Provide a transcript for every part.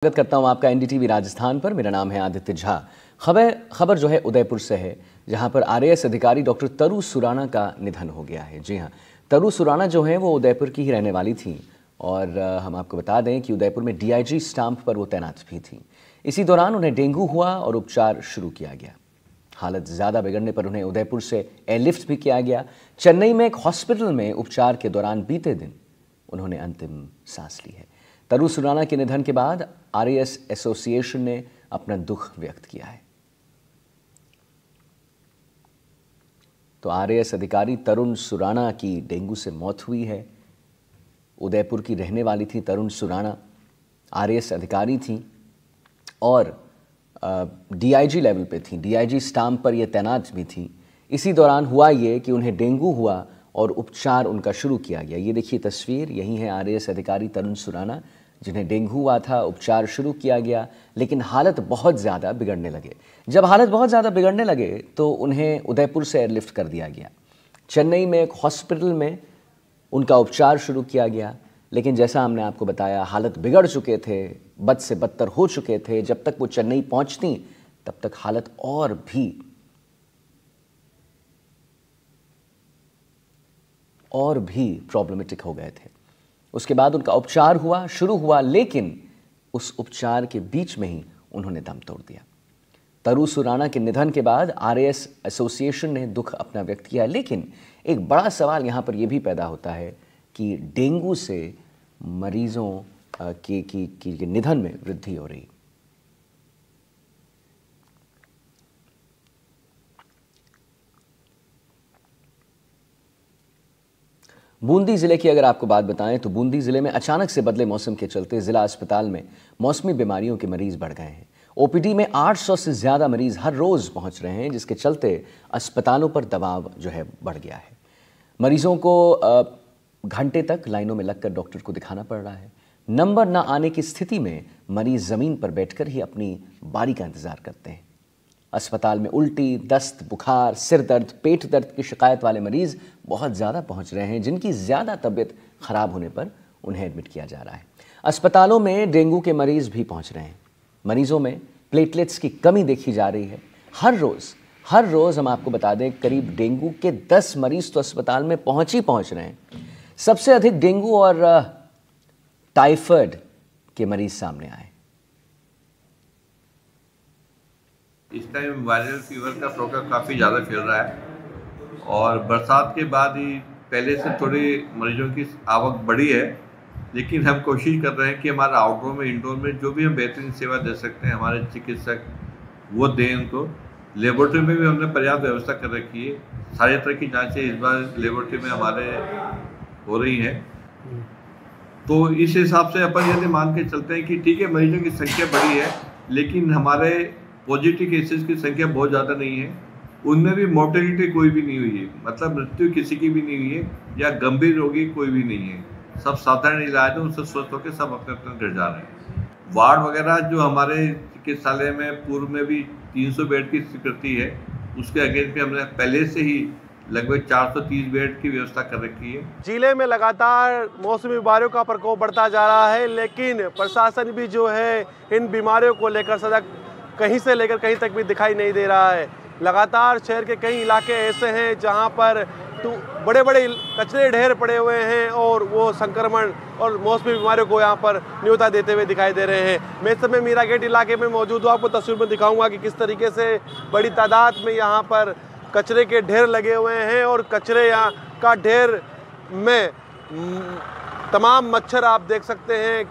स्वागत करता हूं आपका एनडीटीवी राजस्थान पर। मेरा नाम है आदित्य झा। खबर जो है उदयपुर से है, जहां पर आरएएस अधिकारी डॉक्टर तरु सुराणा का निधन हो गया है। जी हां, तरु सुराणा जो है वो उदयपुर की ही रहने वाली थी और हम आपको बता दें कि उदयपुर में डीआईजी स्टाम्प पर वो तैनात भी थी। इसी दौरान उन्हें डेंगू हुआ और उपचार शुरू किया गया। हालत ज़्यादा बिगड़ने पर उन्हें उदयपुर से एयरलिफ्ट भी किया गया। चेन्नई में एक हॉस्पिटल में उपचार के दौरान बीते दिन उन्होंने अंतिम सांस ली है। तरु सुराणा के निधन के बाद आरएएस एसोसिएशन ने अपना दुख व्यक्त किया है। तो आरएएस अधिकारी तरुण सुराणा की डेंगू से मौत हुई है। उदयपुर की रहने वाली थी तरुण सुराणा, आरएएस अधिकारी थी और डीआईजी लेवल पे थी, डीआईजी स्टाम्प पर ये तैनात भी थी। इसी दौरान हुआ ये कि उन्हें डेंगू हुआ और उपचार उनका शुरू किया गया। ये देखिए तस्वीर, यही है आरएएस अधिकारी तरुण सुराणा जिन्हें डेंगू हुआ था, उपचार शुरू किया गया, लेकिन हालत बहुत ज़्यादा बिगड़ने लगे। जब हालत बहुत ज़्यादा बिगड़ने लगे तो उन्हें उदयपुर से एयरलिफ्ट कर दिया गया। चेन्नई में एक हॉस्पिटल में उनका उपचार शुरू किया गया, लेकिन जैसा हमने आपको बताया हालत बिगड़ चुके थे, बद से बदतर हो चुके थे। जब तक वो चेन्नई पहुंचती तब तक हालत और भी प्रॉब्लमेटिक हो गए थे। उसके बाद उनका उपचार शुरू हुआ, लेकिन उस उपचार के बीच में ही उन्होंने दम तोड़ दिया। तरु सुराणा के निधन के बाद आरएएस एसोसिएशन ने दुख अपना व्यक्त किया, लेकिन एक बड़ा सवाल यहाँ पर यह भी पैदा होता है कि डेंगू से मरीजों के निधन में वृद्धि हो रही। बूंदी जिले की अगर आपको बात बताएं तो बूंदी जिले में अचानक से बदले मौसम के चलते जिला अस्पताल में मौसमी बीमारियों के मरीज बढ़ गए हैं। ओपीडी में 800 से ज़्यादा मरीज हर रोज़ पहुंच रहे हैं, जिसके चलते अस्पतालों पर दबाव जो है बढ़ गया है। मरीजों को घंटे तक लाइनों में लगकर डॉक्टर को दिखाना पड़ रहा है। नंबर न आने की स्थिति में मरीज ज़मीन पर बैठकर ही अपनी बारी का इंतज़ार करते हैं। अस्पताल में उल्टी, दस्त, बुखार, सिर दर्द, पेट दर्द की शिकायत वाले मरीज बहुत ज़्यादा पहुंच रहे हैं, जिनकी ज़्यादा तबीयत खराब होने पर उन्हें एडमिट किया जा रहा है। अस्पतालों में डेंगू के मरीज भी पहुंच रहे हैं। मरीजों में प्लेटलेट्स की कमी देखी जा रही है। हर रोज़ हम आपको बता दें करीब डेंगू के 10 मरीज तो अस्पताल में पहुंच रहे हैं। सबसे अधिक डेंगू और टाइफाइड के मरीज सामने आए। इस टाइम वायरल फीवर का प्रकोप काफ़ी ज़्यादा फैल रहा है और बरसात के बाद ही पहले से थोड़ी मरीजों की आवक बढ़ी है, लेकिन हम कोशिश कर रहे हैं कि हमारा आउटडोर में, इंडोर में जो भी हम बेहतरीन सेवा दे सकते हैं हमारे चिकित्सक वो दें उनको। लेबोरेटरी में भी हमने पर्याप्त व्यवस्था कर रखी है। सारी तरह की जाँचें इस बार लेबोरेटरी में हमारे हो रही हैं। तो इस हिसाब से अपन यदि मान के चलते हैं कि ठीक है मरीजों की संख्या बढ़ी है, लेकिन हमारे पॉजिटिव केसेस की संख्या बहुत ज़्यादा नहीं है। उनमें भी मोर्टेलिटी कोई भी नहीं हुई है, मतलब मृत्यु किसी की भी नहीं हुई है या गंभीर रोगी कोई भी नहीं है। सब साधारण इलाज है, उनसे स्वस्थ होकर सब अपने अपने घर जा रहे हैं। वार्ड वगैरह जो हमारे चिकित्सालय में पूर्व में भी 300 बेड की स्वीकृति है, उसके अगेंस्ट भी हमने पहले से ही लगभग 430 बेड की व्यवस्था कर रखी है। जिले में लगातार मौसमी बीमारियों का प्रकोप बढ़ता जा रहा है, लेकिन प्रशासन भी जो है इन बीमारियों को लेकर सजग कहीं से लेकर कहीं तक भी दिखाई नहीं दे रहा है। लगातार शहर के कई इलाके ऐसे हैं जहां पर बड़े बड़े कचरे ढेर पड़े हुए हैं और वो संक्रमण और मौसमी बीमारियों को यहां पर न्योता देते हुए दिखाई दे रहे हैं। मैं इस समय मीरा गेट इलाके में मौजूद हूँ। आपको तस्वीर में दिखाऊंगा कि किस तरीके से बड़ी तादाद में यहाँ पर कचरे के ढेर लगे हुए हैं और कचरे यहाँ का ढेर में तमाम मच्छर आप देख सकते हैं,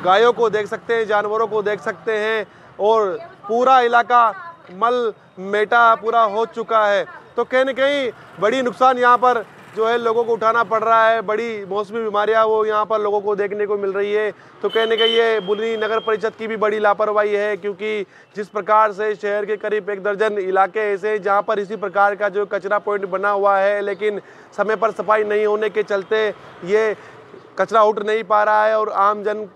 गायों को देख सकते हैं, जानवरों को देख सकते हैं और पूरा इलाका मल मेटा पूरा हो चुका है। तो कहीं न कहीं बड़ी नुकसान यहाँ पर जो है लोगों को उठाना पड़ रहा है। बड़ी मौसमी बीमारियाँ वो यहाँ पर लोगों को देखने को मिल रही है। तो कहीं न कहीं ये बुनी नगर परिषद की भी बड़ी लापरवाही है, क्योंकि जिस प्रकार से शहर के करीब 1 दर्जन इलाके ऐसे हैं जहाँ पर इसी प्रकार का जो कचरा पॉइंट बना हुआ है, लेकिन समय पर सफाई नहीं होने के चलते ये कचरा उठ नहीं पा रहा है और आमजन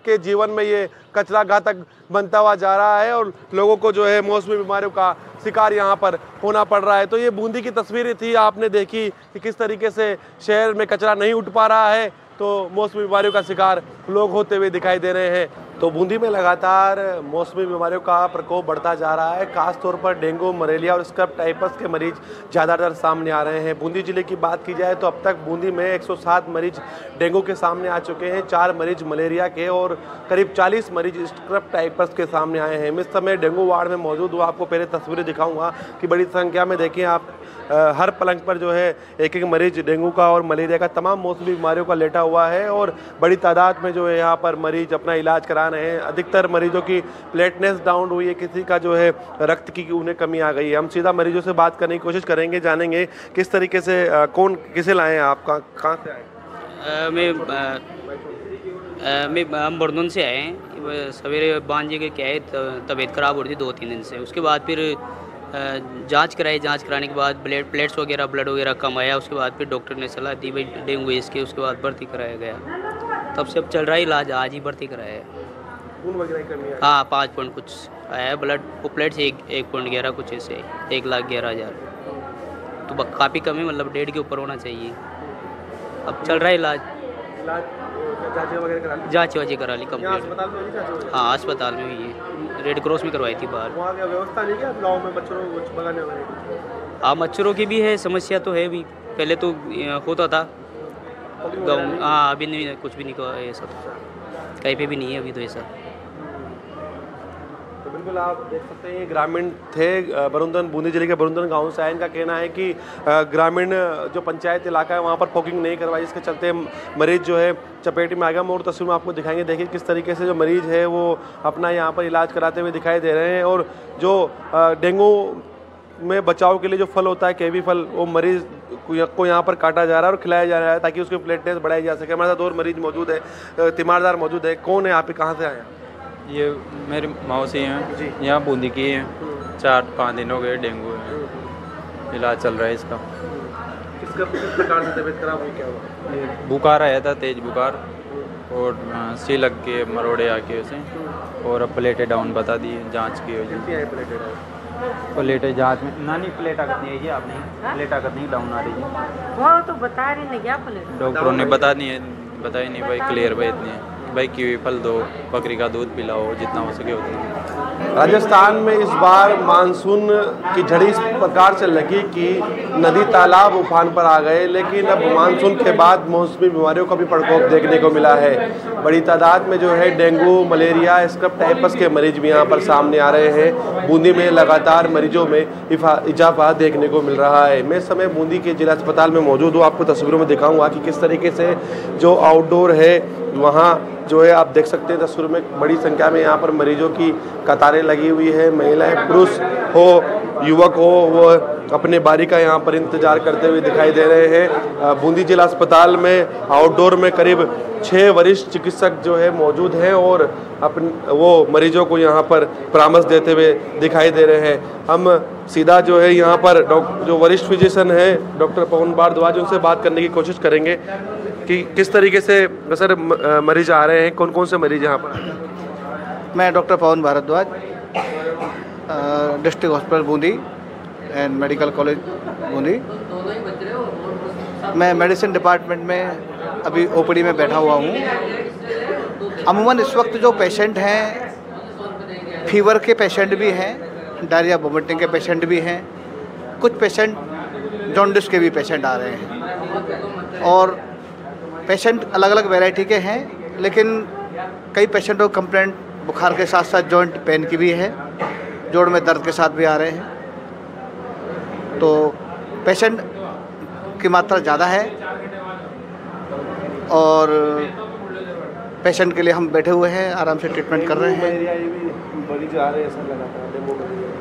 के जीवन में ये कचरा घातक बनता हुआ जा रहा है और लोगों को जो है मौसमी बीमारियों का शिकार यहाँ पर होना पड़ रहा है। तो ये बूंदी की तस्वीरें थी, आपने देखी कि किस तरीके से शहर में कचरा नहीं उठ पा रहा है, तो मौसमी बीमारियों का शिकार लोग होते हुए दिखाई दे रहे हैं। तो बूंदी में लगातार मौसमी बीमारियों का प्रकोप बढ़ता जा रहा है। खासतौर पर डेंगू, मलेरिया और स्क्रब टाइफस के मरीज ज़्यादातर सामने आ रहे हैं। बूंदी जिले की बात की जाए तो अब तक बूंदी में 107 मरीज डेंगू के सामने आ चुके हैं, 4 मरीज मलेरिया के और करीब 40 मरीज स्क्रब टाइफस के सामने आए हैं। मैं इस समय डेंगू वार्ड में मौजूद हूँ। आपको पहले तस्वीरें दिखाऊंगा कि बड़ी संख्या में देखिए आप हर पलंग पर जो है एक एक मरीज डेंगू का और मलेरिया का, तमाम मौसमी बीमारियों का लेटा हुआ है और बड़ी तादाद में जो है यहाँ पर मरीज अपना इलाज करा रहे हैं। अधिकतर मरीजों की प्लेटलेट्स डाउन हुई है, किसी का जो है रक्त की उन्हें कमी आ गई है। हम सीधा मरीजों से बात करने की कोशिश करेंगे, जानेंगे किस तरीके से कौन किसे लाए हैं आप, कहाँ से आए? हम बर्दुन से आए हैं। सवेरे बांझे के क्या है, तबीयत ख़राब हो रही थी 2-3 दिन से। उसके बाद फिर जांच कराई, जांच कराने के बाद प्लेट्स वगैरह, ब्लड वगैरह कम आया। उसके बाद फिर डॉक्टर ने सलाह दी भाई डेंगू है इसके। उसके बाद भर्ती कराया गया, तब से अब चल रहा है इलाज। आज ही भर्ती कराया है। खून वगैरह की कमी है? हाँ, 5 पॉइंट कुछ आया है ब्लड। प्लेट्स 1.11 कुछ ऐसे, 1,11,000। तो काफ़ी कम है, मतलब 1.5 के ऊपर होना चाहिए। अब चल रहा है इलाज। जाँच वाची करा ली कंप्लीट। हाँ, अस्पताल में हुई है, रेड क्रॉस में करवाई थी बाहर। व्यवस्था नहीं क्या गाँव में मच्छरों को भगाने वाली? हाँ, मच्छरों की भी है समस्या तो है भी, पहले तो होता था गाँव। हाँ, अभी नहीं, कुछ भी नहीं हुआ ये सब, कहीं पे भी नहीं है अभी तो ऐसा। तो बिल्कुल आप देख सकते हैं ये ग्रामीण थे, बरुंदन, बूंदी जिले के बरुंदन गांव से आए। इनका कहना है कि ग्रामीण जो पंचायत इलाका है वहां पर फॉगिंग नहीं करवाई, इसके चलते मरीज जो है चपेट में आ गया। और तस्वीर में आपको दिखाएंगे, देखिए किस तरीके से जो मरीज है वो अपना यहाँ पर इलाज कराते हुए दिखाई दे रहे हैं। और जो डेंगू में बचाव के लिए जो फल होता है, केवी फल, वो मरीज को यहाँ पर काटा जा रहा है और खिलाया जा रहा है ताकि उसकी प्लेटलेट्स बढ़ाई जा सके। हमारे साथ और मरीज मौजूद है, तीमारदार मौजूद है। कौन है आप, कहाँ से आए हैं? ये मेरी मौसी हैं, यहाँ बूंदी की हैं। 4-5 दिन हो गए डेंगू है, इलाज चल रहा है इसका। किस प्रकार से तबीयत खराब हुई, क्या हुआ? ये बुखार आया था, तेज बुखार, और सी लग के मरोड़े आके उसे, और अब प्लेटें डाउन बता दी, जांच की हुई। प्लेटें जांच में नानी प्लेटा करनी है, आपने प्लेटा करनी डाउन आ रही है, वो तो बता रही नहीं क्या प्लेट? डॉक्टरों ने बताई नहीं भाई, क्लियर भाई इतनी है भाई, कीवी फल दो, बकरी का दूध पिलाओ, जितना हो सके उतना। राजस्थान में इस बार मानसून की झड़ी इस प्रकार से लगी कि नदी तालाब उफान पर आ गए, लेकिन अब मानसून के बाद मौसमी बीमारियों का भी प्रकोप देखने को मिला है। बड़ी तादाद में जो है डेंगू, मलेरिया, स्क्रब टाइफस के मरीज भी यहाँ पर सामने आ रहे हैं। बूंदी में लगातार मरीजों में इजाफा देखने को मिल रहा है। मैं इस समय बूंदी के जिला अस्पताल में मौजूद हूँ। आपको तस्वीरों में दिखाऊंगा कि किस तरीके से जो आउटडोर है वहाँ जो है आप देख सकते हैं तस्वीर में, बड़ी संख्या में यहाँ पर मरीजों की कतारें लगी हुई है। महिलाएं, पुरुष हो, युवक हो, वो अपने बारी का यहाँ पर इंतजार करते हुए दिखाई दे रहे हैं। बूंदी जिला अस्पताल में आउटडोर में करीब 6 वरिष्ठ चिकित्सक जो है मौजूद हैं और वो मरीजों को यहाँ पर परामर्श देते हुए दिखाई दे रहे हैं। हम सीधा जो है यहाँ पर जो वरिष्ठ फिजिशियन है डॉक्टर पवन भारद्वाज, उनसे बात करने की कोशिश करेंगे कि किस तरीके से सर मरीज आ रहे हैं, कौन कौन से मरीज यहाँ पर? मैं doctor Pavan Bhardwaj, district hospital Bundi and medical college Bundi. मैं मेडिसिन डिपार्टमेंट में अभी ओपीडी में बैठा हुआ हूँ। अमूमन इस वक्त जो पेशेंट हैं, फीवर के पेशेंट भी हैं, डायरिया वोमिटिंग के पेशेंट भी हैं, कुछ पेशेंट जॉन्डिस के भी पेशेंट आ रहे हैं, और पेशेंट अलग अलग वैरायटी के हैं। लेकिन कई पेशेंटों को कंप्लेंट बुखार के साथ साथ जॉइंट पेन की भी है, जोड़ में दर्द के साथ भी आ रहे हैं। तो पेशेंट की मात्रा ज़्यादा है और पेशेंट के लिए हम बैठे हुए हैं, आराम से ट्रीटमेंट कर रहे हैं।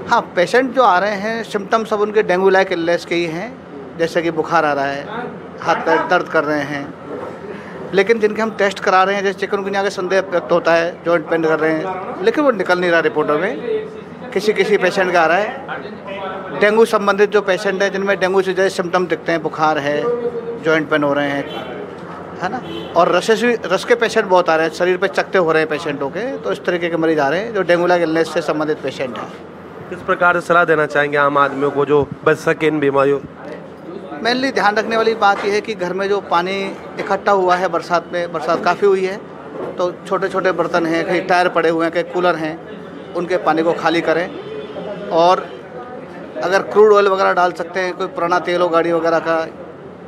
हाँ, पेशेंट जो आ रहे हैं सिम्टम्स सब उनके डेंगू लाइक इलनेस के ही हैं, जैसे कि बुखार आ रहा है, हाथ पैर दर्द कर रहे हैं। लेकिन जिनके हम टेस्ट करा रहे हैं, जैसे चिकनगुनिया का संदेह व्यक्त होता है, जॉइंट पेन कर रहे हैं, लेकिन वो निकल नहीं रहा रिपोर्टों में। किसी पेशेंट का आ रहा है डेंगू संबंधित जो पेशेंट है, जिनमें डेंगू से जैसे सिम्टम दिखते हैं, बुखार है, जॉइंट पेन हो रहे हैं, है ना, और रस के पेशेंट बहुत आ रहे हैं, शरीर पे चकते हो रहे हैं पेशेंटों के। तो इस तरीके के मरीज आ रहे हैं जो डेंगू लाइक इलनेस से संबंधित पेशेंट हैं। किस प्रकार से सलाह देना चाहेंगे आम आदमियों को जो बच सके इन बीमारियों? मेनली ध्यान रखने वाली बात यह है कि घर में जो पानी इकट्ठा हुआ है बरसात में, बरसात काफ़ी हुई है, तो छोटे छोटे बर्तन हैं, कहीं टायर पड़े हुए हैं, कहीं कूलर हैं, उनके पानी को खाली करें। और अगर क्रूड ऑयल वगैरह डाल सकते हैं, कोई पुराना तेल हो गाड़ी वगैरह का,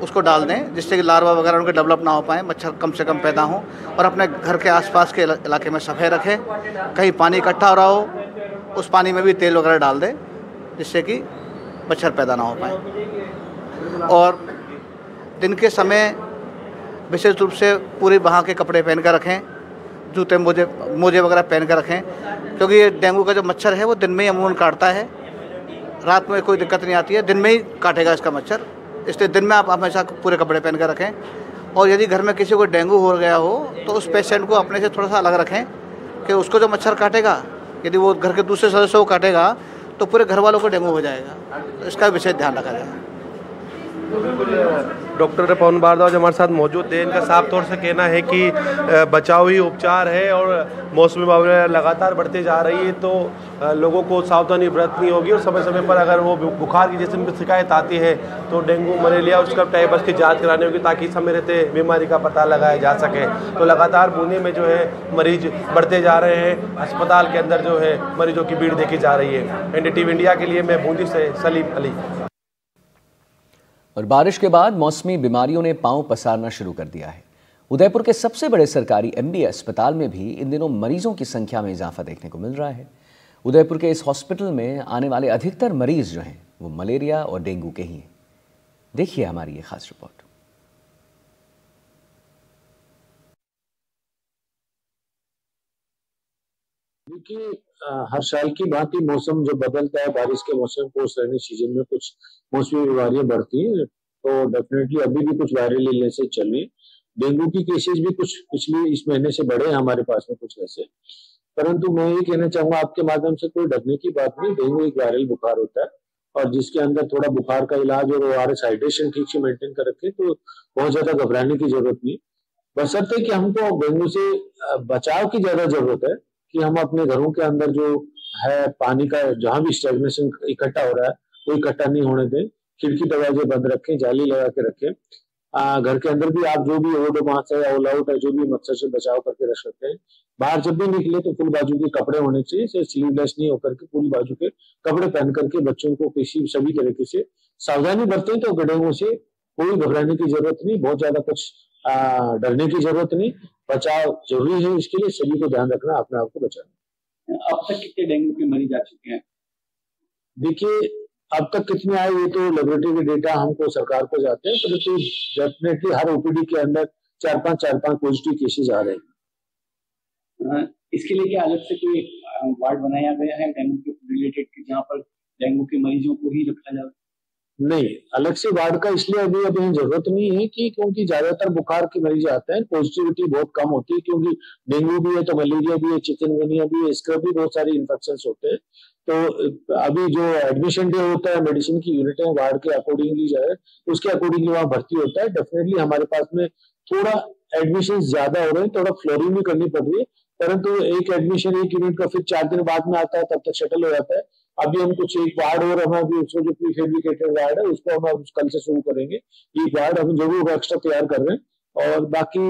उसको डाल दें, जिससे कि लार्वा वगैरह उनके डेवलप ना हो पाए, मच्छर कम से कम पैदा हों। और अपने घर के आसपास के इलाके में सफाई रखें। कहीं पानी इकट्ठा हो रहा हो, उस पानी में भी तेल वगैरह डाल दें, जिससे कि मच्छर पैदा ना हो पाए। और दिन के समय विशेष रूप से पूरे बहा के कपड़े पहन कर रखें, जूते मोजे वगैरह पहन कर रखें, क्योंकि ये डेंगू का जो मच्छर है वो दिन में ही अमूमन काटता है, रात में कोई दिक्कत नहीं आती है, दिन में ही काटेगा इसका मच्छर। इसलिए दिन में आप हमेशा पूरे कपड़े पहन कर रखें। और यदि घर में किसी को डेंगू हो गया हो तो उस पेशेंट को अपने से थोड़ा सा अलग रखें, कि उसको जो मच्छर काटेगा, यदि वो घर के दूसरे सदस्यों को काटेगा तो पूरे घर वालों को डेंगू हो जाएगा। तो इसका विशेष ध्यान रखा जाए। डॉक्टर पवन भारद्वाज हमारे साथ मौजूद है। इनका साफ तौर से कहना है कि बचाव ही उपचार है और मौसमी बीमारियाँ लगातार बढ़ते जा रही है, तो लोगों को सावधानी बरतनी होगी। और समय समय पर अगर वो बुखार की जैसे शिकायत आती है तो डेंगू, मलेरिया, उसका टाइफस की जांच करानी होगी, ताकि समय रहते बीमारी का पता लगाया जा सके। तो लगातार बूंदी में जो है मरीज बढ़ते जा रहे हैं, अस्पताल के अंदर जो है मरीजों की भीड़ देखी जा रही है। एनडीटीवी इंडिया के लिए मैं बूंदी से सलीम अली। और बारिश के बाद मौसमी बीमारियों ने पांव पसारना शुरू कर दिया है। उदयपुर के सबसे बड़े सरकारी एमबी अस्पताल में भी इन दिनों मरीजों की संख्या में इजाफा देखने को मिल रहा है। उदयपुर के इस हॉस्पिटल में आने वाले अधिकतर मरीज जो हैं वो मलेरिया और डेंगू के ही हैं। देखिए हमारी ये खास रिपोर्ट। देखिए, हर साल की भांति मौसम जो बदलता है, बारिश के मौसम को रेनी सीजन में कुछ मौसमी बीमारियां बढ़ती हैं, तो डेफिनेटली अभी भी कुछ वायरल इलनेस चल रही है। डेंगू की केसेस भी कुछ पिछले इस महीने से बढ़े हैं हमारे पास में कुछ ऐसे। परंतु मैं ये कहना चाहूंगा आपके माध्यम से, कोई डरने की बात नहीं। डेंगू एक वायरल बुखार होता है और जिसके अंदर थोड़ा बुखार का इलाज और ORS हाइड्रेशन ठीक से मेंटेन कर रखे तो बहुत ज्यादा घबराने की जरूरत नहीं। बशर्ते कि हमको डेंगू से बचाव की ज्यादा जरूरत है कि हम अपने घरों के अंदर जो है पानी का जहां भी स्टेगनेशन इकट्ठा हो रहा है वो इकट्ठा नहीं होने दें। खिड़की दरवाजे बंद रखें, जाली लगा के रखें। घर के अंदर भी आप जो भी ओडोमॉस है, ऑल आउट है, जो भी मच्छर से बचाव करके रख सकते हैं। बाहर जब भी निकले तो फुल बाजू के कपड़े होने चाहिए, सिर्फ स्लीवलेस नहीं होकर के फुल बाजू के कपड़े पहन करके बच्चों को किसी सभी तरीके से सावधानी बरतें। तो डेंगू से कोई घबराने की जरूरत नहीं, बहुत ज्यादा कुछ डरने की जरूरत नहीं। बचाव जरूरी है, इसके लिए सभी को ध्यान रखना, अपने आप को बचाना। अब तक कितने डेंगू के मरीज आ चुके हैं? देखिए, अब तक कितने आए ये तो लेबोरेटरी के डेटा हमको सरकार को जाते हैं, परंतु डेफिनेटली हर ओपीडी के अंदर 4-5 पॉजिटिव केसेस आ रहे हैं। इसके लिए क्या अलग से कोई वार्ड बनाया गया है डेंगू के रिलेटेड, जहाँ पर डेंगू के मरीजों को ही रखा जाए? नहीं, अलग से वार्ड का इसलिए अभी जरूरत नहीं है कि क्योंकि ज्यादातर बुखार के मरीज आते हैं, पॉजिटिविटी बहुत कम होती है, क्योंकि डेंगू भी है तो मलेरिया भी है, चिकनगुनिया भी है, इसका भी बहुत सारे इन्फेक्शन होते हैं। तो अभी जो एडमिशन डे होता है, मेडिसिन की यूनिट है, वार्ड के अकॉर्डिंगली जो है उसके अकॉर्डिंगली वहाँ भर्ती होता है। डेफिनेटली हमारे पास में थोड़ा एडमिशन ज्यादा हो रहे हैं, थोड़ा फ्लोरिंग भी करनी पड़ रही है, परंतु एक एडमिशन एक यूनिट का फिर 4 दिन बाद में आता है, तब तक शटल हो जाता है। अभी हम कुछ एक वार्ड और हम अभी उसको जो प्री फैब्रिकेटेड वार्ड है उसको हम कल से शुरू करेंगे। एक वार्ड हम जरूर एक्स्ट्रा तैयार कर रहे हैं और बाकी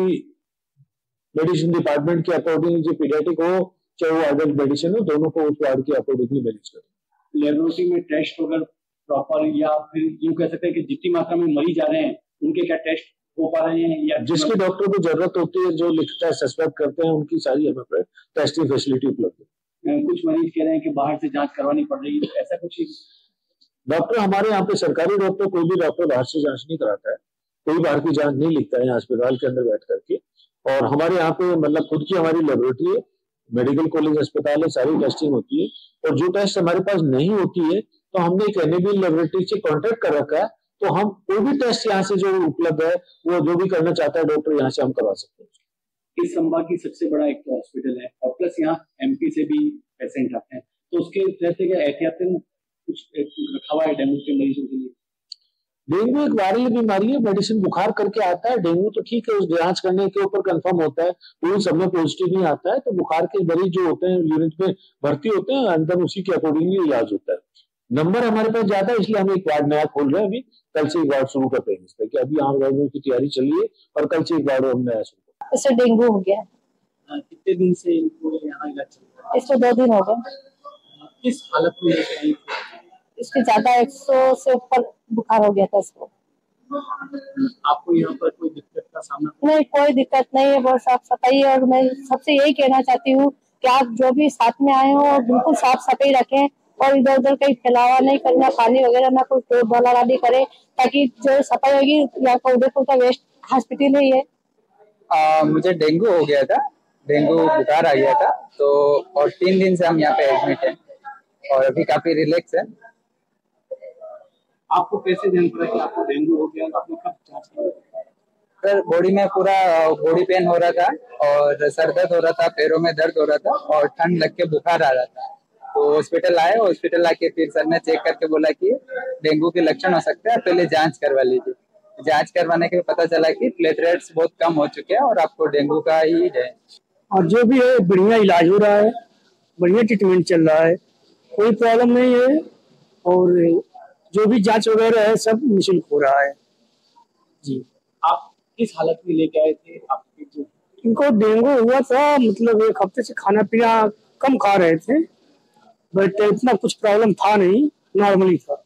मेडिसिन डिपार्टमेंट के अकॉर्डिंग जो पीडियाट्रिक हो चाहे वो एडल्ट मेडिसिन हो, दोनों को उस वार्ड के अकॉर्डिंगली मैनेज करें। लेबोरेटरी में टेस्ट अगर प्रॉपर, या फिर यूं कह सकते हैं कि जितनी मात्रा में मरीज आ रहे हैं उनके क्या टेस्ट हो पा रहे हैं, या जिसके डॉक्टर को जरूरत होती है, जो लिखता है, सस्पेक्ट करते हैं, उनकी सारी हमें पर टेस्टिंग फैसिलिटी उपलब्ध है। कुछ मरीज कह रहे हैं कि बाहर से जांच करवानी पड़ रही है, तो ऐसा कुछ? डॉक्टर हमारे यहाँ पे सरकारी डॉक्टर, कोई भी डॉक्टर बाहर से जांच नहीं कराता है, कोई बाहर की जांच नहीं लिखता है यहाँ अस्पताल के अंदर बैठ करके। और हमारे यहाँ पे मतलब खुद की हमारी लेबोरेटरी है, मेडिकल कॉलेज अस्पताल है, सारी टेस्टिंग होती है। और जो टेस्ट हमारे पास नहीं होती है तो हमने एक एनएबीएल लेबोरेटरी से कॉन्टेक्ट कर रखा है, तो हम कोई भी टेस्ट यहाँ से जो उपलब्ध है वो जो भी करना चाहता है डॉक्टर यहाँ से हम करवा सकते हैं। इस संभाग की सबसे बड़ा एक तो हॉस्पिटल है और प्लस यहाँ एमपी से भी पेशेंट आते हैं, तो उसके रहते क्या एहतियातन कुछ रखा हुआ है डेंगू के मरीजों के लिए? डेंगू एक वायरल बीमारी है, मेडिसिन बुखार करके आता है। डेंगू तो ठीक है, उस जांच करने के ऊपर कंफर्म होता है, वो सब में पॉजिटिव नहीं आता है, तो बुखार के मरीज जो होते हैं यूनिट में भर्ती होते हैं, अंदर उसी के अकॉर्डिंगली इलाज होता है। नंबर हमारे पास ज्यादा है, इसलिए हम एक वार्ड नया खोल रहे हैं। अभी कल से एक वार्ड शुरू करते हैं, कि अभी यहाँ की तैयारी चल रही है और कल से एक वार्ड हम नया शुरू। इससे डेंगू हो गया, कितने दिन से इनको यहाँ इलाज चल रहा है? इसको 2 दिन हो गए। किस हालत में लेके आई थी? इसके ज्यादा 100 से ऊपर बुखार हो गया था इसको। आपको यहाँ पर कोई दिक्कत का सामना? नहीं, कोई दिक्कत नहीं है, बहुत साफ सफाई है। और मैं सबसे यही कहना चाहती हूँ कि आप जो भी साथ में आए हो बिल्कुल साफ सफाई रखें और इधर उधर कहीं फैलावा नहीं करना, पानी वगैरह ना कोई टोट वाला नहीं करे, ताकि जो सफाई होगी यहाँ का उदयपुर का वेस्ट हॉस्पिटल ही है। मुझे डेंगू हो गया था, डेंगू बुखार आ गया था, तो और 3 दिन से हम यहाँ पे एडमिट हैं और अभी काफी रिलैक्स है। आपको कैसे ध्यान पड़ा कि आपको डेंगू हो गया? आपने कब जांच की? सर बॉडी में पूरा बॉडी पेन हो रहा था और सर दर्द हो रहा था, पैरों में दर्द हो रहा था और ठंड लग के बुखार आ रहा था। तो हॉस्पिटल आए, हॉस्पिटल आके फिर सर ने चेक करके बोला कि डेंगू के लक्षण हो सकते हैं, पहले जांच करवा लीजिए। जांच करवाने के पता चला कि प्लेटलेट्स बहुत कम हो चुके हैं और आपको डेंगू का ही है। और जो भी है बढ़िया इलाज हो रहा है, बढ़िया ट्रीटमेंट चल रहा है, कोई प्रॉब्लम नहीं है और जो भी जांच वगैरह है सब निःशुल्क हो रहा है जी। आप किस हालत में लेके आए थे? आपके जो इनको डेंगू हुआ था, मतलब 1 हफ्ते से खाना पीना कम खा रहे थे, बट इतना कुछ प्रॉब्लम था नहीं, नॉर्मली था।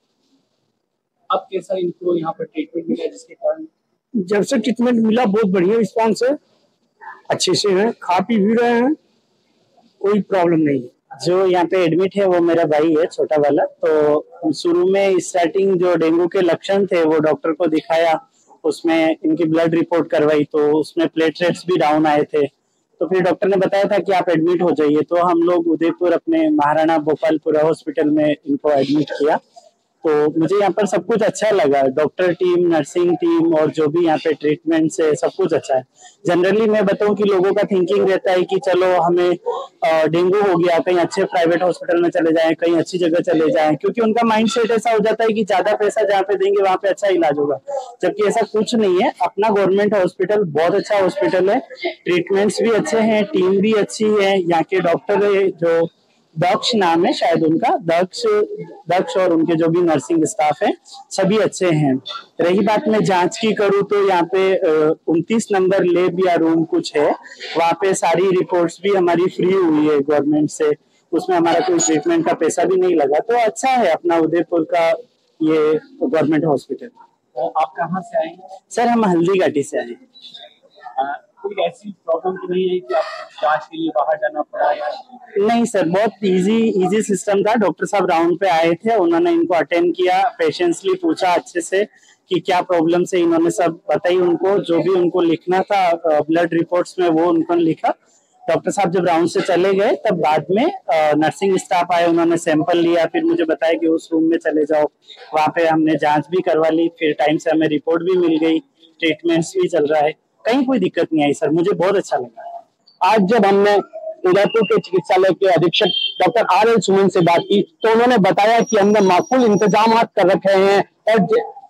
अब कैसा इनको यहाँ पर ट्रीटमेंट मिला जिसके कारण? जब से ट्रीटमेंट मिला बहुत बढ़िया रिस्पॉन्स है, अच्छे से हैं, खा पी भी रहे हैं, कोई प्रॉब्लम नहीं है। जो यहाँ पे एडमिट है वो मेरा भाई है, छोटा वाला। तो शुरू में स्टार्टिंग जो डेंगू के लक्षण थे वो डॉक्टर को दिखाया, उसमें इनकी ब्लड रिपोर्ट करवाई तो उसमें प्लेटलेट्स भी डाउन आए थे। तो फिर डॉक्टर ने बताया था कि आप एडमिट हो जाइए, तो हम लोग उदयपुर अपने महाराणा भोपालपुरा हॉस्पिटल में इनको एडमिट किया। तो मुझे यहाँ पर सब कुछ अच्छा लगा, डॉक्टर टीम, नर्सिंग टीम और जो भी यहाँ पे ट्रीटमेंट से सब कुछ अच्छा है। जनरली मैं बताऊं कि लोगों का थिंकिंग रहता है कि चलो हमें डेंगू हो गया, कहीं अच्छे प्राइवेट हॉस्पिटल में चले जाएं, कहीं अच्छी जगह चले जाएं, क्योंकि उनका माइंड सेट ऐसा हो जाता है कि ज्यादा पैसा जहाँ पे देंगे वहाँ पे अच्छा इलाज होगा, जबकि ऐसा कुछ नहीं है। अपना गवर्नमेंट हॉस्पिटल बहुत अच्छा हॉस्पिटल है, ट्रीटमेंट्स भी अच्छे हैं, टीम भी अच्छी है। यहाँ के डॉक्टर जो दक्ष नाम है शायद उनका, दक्ष और उनके जो भी नर्सिंग स्टाफ है सभी अच्छे हैं। रही बात मैं जांच की करूँ तो यहाँ पे 29 नंबर लैब या रूम कुछ है, वहाँ पे सारी रिपोर्ट्स भी हमारी फ्री हुई है गवर्नमेंट से, उसमें हमारा कोई ट्रीटमेंट का पैसा भी नहीं लगा। तो अच्छा है अपना उदयपुर का ये गवर्नमेंट हॉस्पिटल। तो आप कहाँ से आए? सर हम हल्दीघाटी से आए। कोई ऐसी प्रॉब्लम तो नहीं है कि आप जांच के लिए बाहर जाना पड़ा है? नहीं सर, बहुत इजी सिस्टम था। डॉक्टर साहब राउंड पे आए थे, उन्होंने इनको अटेंड किया, पेशेंसली पूछा अच्छे से कि क्या प्रॉब्लम से, इन्होंने सब बताई उनको, जो भी उनको लिखना था ब्लड रिपोर्ट्स में वो उनको लिखा। डॉक्टर साहब जब राउंड से चले गए तब बाद में नर्सिंग स्टाफ आए, उन्होंने सैंपल लिया, फिर मुझे बताया कि उस रूम में चले जाओ, वहाँ पे हमने जांच भी करवा ली, फिर टाइम से हमें रिपोर्ट भी मिल गई, ट्रीटमेंट्स भी चल रहा है, कहीं कोई दिक्कत नहीं आई सर, मुझे बहुत अच्छा लगा। आज जब हमने उदयपुर के चिकित्सालय के अधीक्षक डॉक्टर RL सुमन से बात की तो उन्होंने बताया कि हमने माकूल इंतजाम कर रखे हैं और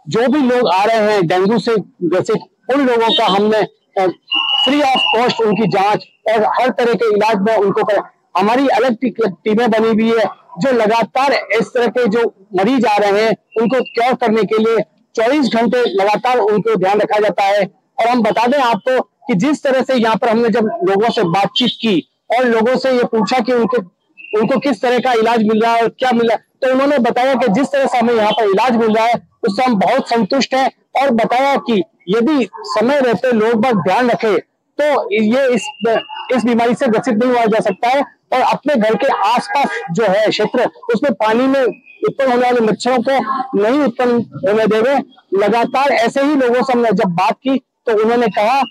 जो भी लोग आ रहे हैं डेंगू से ग्रसित उन लोगों का हमने फ्री ऑफ कॉस्ट उनकी जांच और हर तरह के इलाज में उनको कर। हमारी अलग टीमें बनी हुई है जो लगातार इस तरह के जो मरीज आ रहे हैं उनको क्योर करने के लिए 24 घंटे लगातार उनको ध्यान रखा जाता है। और हम बता दें आपको कि जिस तरह से यहाँ पर हमने जब लोगों से बातचीत की और लोगों से ये पूछा कि उनको किस तरह का इलाज मिल रहा है और क्या मिल रहा है, तो उन्होंने बताया कि जिस तरह से हमें यहाँ पर इलाज मिल रहा है उससे हम बहुत संतुष्ट हैं और बताया कि यदि समय रहते लोग बाग ध्यान रखे तो ये इस बीमारी से ग्रसित नहीं हुआ जा सकता है। और अपने घर के आसपास जो है क्षेत्र उसमें पानी में उत्पन्न होने वाले मच्छरों को नहीं उत्पन्न होने देवे। लगातार ऐसे ही लोगों से हमने जब बात की तो उन्होंने कहा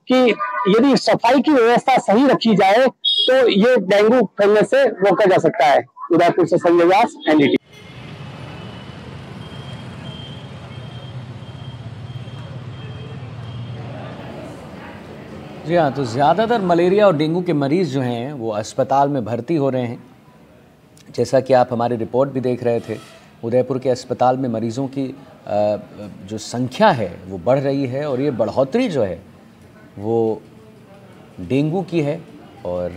कि यदि सफाई की व्यवस्था सही रखी जाए तो ये डेंगू फैलने से रोका जा सकता है। उदयपुर से संजय व्यास, NDTV। जी हाँ, तो ज़्यादातर मलेरिया और डेंगू के मरीज़ जो हैं वो अस्पताल में भर्ती हो रहे हैं। जैसा कि आप हमारी रिपोर्ट भी देख रहे थे, उदयपुर के अस्पताल में मरीज़ों की जो संख्या है वो बढ़ रही है और ये बढ़ोतरी जो है वो डेंगू की है और